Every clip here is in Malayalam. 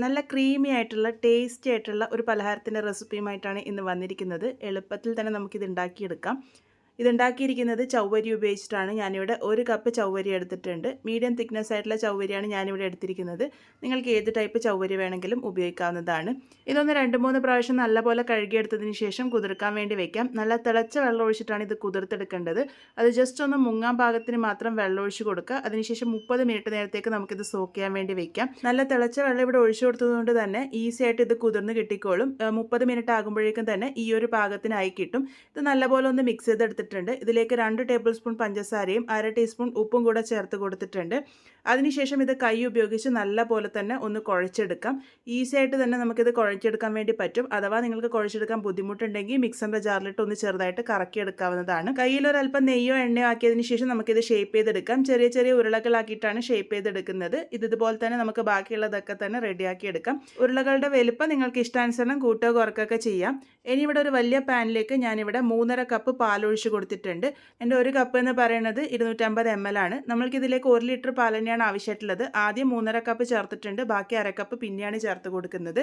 നല്ല ക്രീമി ആയിട്ടുള്ള ടേസ്റ്റി ആയിട്ടുള്ള ഒരു പലഹാരത്തിൻ്റെ റെസിപ്പിയുമായിട്ടാണ് ഇന്ന് വന്നിരിക്കുന്നത്. എളുപ്പത്തിൽ തന്നെ നമുക്കിത് ഉണ്ടാക്കിയെടുക്കാം. ഇതുണ്ടാക്കിയിരിക്കുന്നത് ചൗവരി ഉപയോഗിച്ചിട്ടാണ്. ഞാനിവിടെ 1 കപ്പ് ചൗവരി എടുത്തിട്ടുണ്ട്. മീഡിയം തിക്നെസ് ആയിട്ടുള്ള ചൗവരിയാണ് ഞാനിവിടെ എടുത്തിരിക്കുന്നത്. നിങ്ങൾക്ക് ഏത് ടൈപ്പ് ചൗവരി വേണമെങ്കിലും ഉപയോഗിക്കാവുന്നതാണ്. ഇതൊന്ന് 2-3 പ്രാവശ്യം നല്ലപോലെ കഴുകിയെടുത്തതിന് ശേഷം കുതിർക്കാൻ വേണ്ടി വെക്കാം. നല്ല തിളച്ച വെള്ളം ഒഴിച്ചിട്ടാണ് ഇത് കുതിർത്തെടുക്കേണ്ടത്. അത് ജസ്റ്റ് ഒന്ന് മുങ്ങാൻ പാകത്തിന് മാത്രം വെള്ളം ഒഴിച്ച് കൊടുക്കുക. അതിനുശേഷം 30 മിനിറ്റ് നേരത്തേക്ക് നമുക്കിത് സോക്ക് ചെയ്യാൻ വേണ്ടി വെക്കാം. നല്ല തിളച്ച വെള്ളം ഇവിടെ ഒഴിച്ചു കൊടുത്തതുകൊണ്ട് തന്നെ ഈസി ആയിട്ട് ഇത് കുതിർന്ന് കിട്ടിക്കോളും. 30 മിനിറ്റ് ആകുമ്പോഴേക്കും തന്നെ ഈ ഒരു പാകത്തിനായി കിട്ടും. ഇത് നല്ലപോലെ ഒന്ന് മിക്സ് ചെയ്തെടുത്തിട്ട് ഇതിലേക്ക് 2 ടേബിൾ സ്പൂൺ പഞ്ചസാരയും 1/2 ടീസ്പൂൺ ഉപ്പും കൂടെ ചേർത്ത് കൊടുത്തിട്ടുണ്ട്. അതിനുശേഷം ഇത് കൈ ഉപയോഗിച്ച് നല്ല പോലെ തന്നെ ഒന്ന് കുഴച്ചെടുക്കാം. ഈസി ആയിട്ട് തന്നെ നമുക്കിത് കുഴച്ചെടുക്കാൻ വേണ്ടി പറ്റും. അഥവാ നിങ്ങൾക്ക് കുഴച്ചെടുക്കാൻ ബുദ്ധിമുട്ടുണ്ടെങ്കിൽ മിക്സറിൻ്റെ ജാറിലിട്ട് ഒന്ന് ചെറുതായിട്ട് കറക്കിയെടുക്കാവുന്നതാണ്. കയ്യിൽ ഒരല്പം നെയ്യോ എണ്ണയോ ആക്കിയതിന് ശേഷം നമുക്കിത് ഷേപ്പ് ചെയ്തെടുക്കാം. ചെറിയ ചെറിയ ഉരുളകളാക്കിയിട്ടാണ് ഷേപ്പ് ചെയ്തെടുക്കുന്നത്. ഇതുപോലെ തന്നെ നമുക്ക് ബാക്കിയുള്ളതൊക്കെ തന്നെ റെഡിയാക്കി എടുക്കാം. ഉരുളകളുടെ വലുപ്പം നിങ്ങൾക്ക് ഇഷ്ടാനുസരണം കൂട്ടുകയോ കുറയ്ക്കുകയൊക്കെ ചെയ്യാം. ഇനി ഇവിടെ ഒരു വലിയ പാനിലേക്ക് ഞാനിവിടെ 3.5 കപ്പ് പാലൊഴിച്ച് കൊടുത്തിട്ടുണ്ട്. എൻ്റെ 1 കപ്പ് എന്ന് പറയുന്നത് 250 ml ആണ്. നമ്മൾക്കിതിലേക്ക് 1 ലിറ്റർ പാൽ തന്നെയാണ് ആവശ്യമായിട്ടുള്ളത്. ആദ്യം 3.5 കപ്പ് ചേർത്തിട്ടുണ്ട്. ബാക്കി 1/2 കപ്പ് പിന്നെയാണ് ചേർത്ത് കൊടുക്കുന്നത്.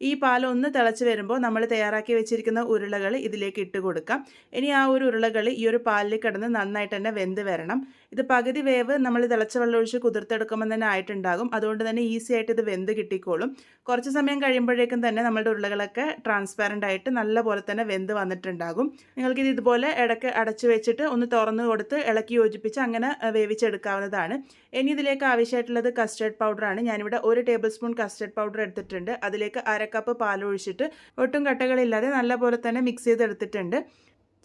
ഈ പാൽ ഒന്ന് തിളച്ച് വരുമ്പോൾ നമ്മൾ തയ്യാറാക്കി വെച്ചിരിക്കുന്ന ഉരുളകൾ ഇതിലേക്ക് ഇട്ട് കൊടുക്കാം. ഇനി ആ ഒരു ഉരുളകൾ ഈ ഒരു പാലിൽ കിടന്ന് നന്നായിട്ട് തന്നെ വെന്ത് വരണം. ഇത് പകുതി വേവ് നമ്മൾ തിളച്ച വെള്ളം ഒഴിച്ച് കുതിർത്തെടുക്കുമ്പോൾ തന്നെ ആയിട്ടുണ്ടാകും. അതുകൊണ്ട് തന്നെ ഈസി ആയിട്ട് ഇത് വെന്ത് കിട്ടിക്കോളും. കുറച്ച് സമയം കഴിയുമ്പോഴേക്കും തന്നെ നമ്മുടെ ഉരുളകളൊക്കെ ട്രാൻസ്പാരൻ്റ് ആയിട്ട് നല്ലപോലെ തന്നെ വെന്ത് വന്നിട്ടുണ്ടാകും. നിങ്ങൾക്കിത് ഇതുപോലെ ഇടയ്ക്ക് അടച്ചു വെച്ചിട്ട് ഒന്ന് തുറന്ന് കൊടുത്ത് ഇളക്കി യോജിപ്പിച്ച് അങ്ങനെ വേവിച്ചെടുക്കാവുന്നതാണ്. ഇനി ഇതിലേക്ക് ആവശ്യമായിട്ടുള്ളത് കസ്റ്റേർഡ് പൗഡറാണ്. ഞാനിവിടെ 1 ടേബിൾ സ്പൂൺ കസ്റ്റേർഡ് പൗഡർ എടുത്തിട്ടുണ്ട്. അതിലേക്ക് 1/2 കപ്പ് പാൽ ഒഴിച്ചിട്ട് ഒട്ടും കട്ടകളില്ലാതെ നല്ലപോലെ തന്നെ മിക്സ് ചെയ്തെടുത്തിട്ടുണ്ട്.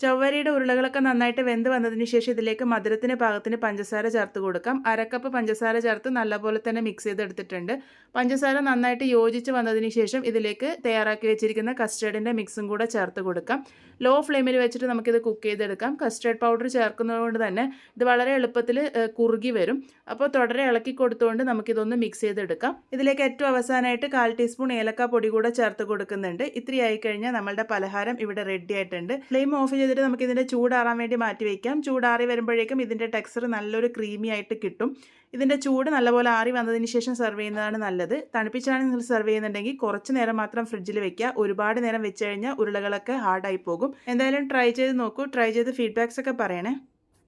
ചവ്വരിയുടെ ഉരുളകളൊക്കെ നന്നായിട്ട് വെന്ത് വന്നതിന് ശേഷം ഇതിലേക്ക് മധുരത്തിന് പാകത്തിന് പഞ്ചസാര ചേർത്ത് കൊടുക്കാം. 1/2 കപ്പ് പഞ്ചസാര ചേർത്ത് നല്ലപോലെ തന്നെ മിക്സ് ചെയ്തെടുത്തിട്ടുണ്ട്. പഞ്ചസാര നന്നായിട്ട് യോജിച്ച് വന്നതിന് ശേഷം ഇതിലേക്ക് തയ്യാറാക്കി വെച്ചിരിക്കുന്ന കസ്റ്റേർഡിൻ്റെ മിക്സും കൂടെ ചേർത്ത് കൊടുക്കാം. ലോ ഫ്ലെയിമിൽ വെച്ചിട്ട് നമുക്കിത് കുക്ക് ചെയ്തെടുക്കാം. കസ്റ്റേർഡ് പൗഡർ ചേർക്കുന്നതുകൊണ്ട് തന്നെ ഇത് വളരെ എളുപ്പത്തിൽ കുറുകി വരും. അപ്പോൾ തുടരെ ഇളക്കി കൊടുത്തുകൊണ്ട് നമുക്കിതൊന്ന് മിക്സ് ചെയ്തെടുക്കാം. ഇതിലേക്ക് ഏറ്റവും അവസാനമായിട്ട് 1/4 ടീസ്പൂൺ ഏലക്ക പൊടി കൂടെ ചേർത്ത് കൊടുക്കുന്നുണ്ട്. ഇത്രയായി കഴിഞ്ഞാൽ നമ്മളുടെ പലഹാരം ഇവിടെ റെഡി ആയിട്ടുണ്ട്. ഫ്ലെയിം ഓഫ് ചെയ്തിട്ട് നമുക്ക് ഇതിൻ്റെ ചൂടാറാൻ വേണ്ടി മാറ്റി വയ്ക്കാം. ചൂടാറി വരുമ്പോഴേക്കും ഇതിൻ്റെ ടെക്സ്ചർ നല്ലൊരു ക്രീമി ആയിട്ട് കിട്ടും. ഇതിൻ്റെ ചൂട് നല്ലപോലെ ആറി വന്നതിന് ശേഷം സെർവ് ചെയ്യുന്നതാണ് നല്ലത്. തണുപ്പിച്ചാണ് നിങ്ങൾ സെർവ് ചെയ്യുന്നുണ്ടെങ്കിൽ കുറച്ച് നേരം മാത്രം ഫ്രിഡ്ജിൽ വെക്കുക. ഒരുപാട് നേരം വെച്ച് കഴിഞ്ഞാൽ ഉരുളകളൊക്കെ ഹാർഡായി പോകും. എന്തായാലും ട്രൈ ചെയ്ത് നോക്കൂ. ട്രൈ ചെയ്ത് ഫീഡ്ബാക്സ് ഒക്കെ പറയണേ.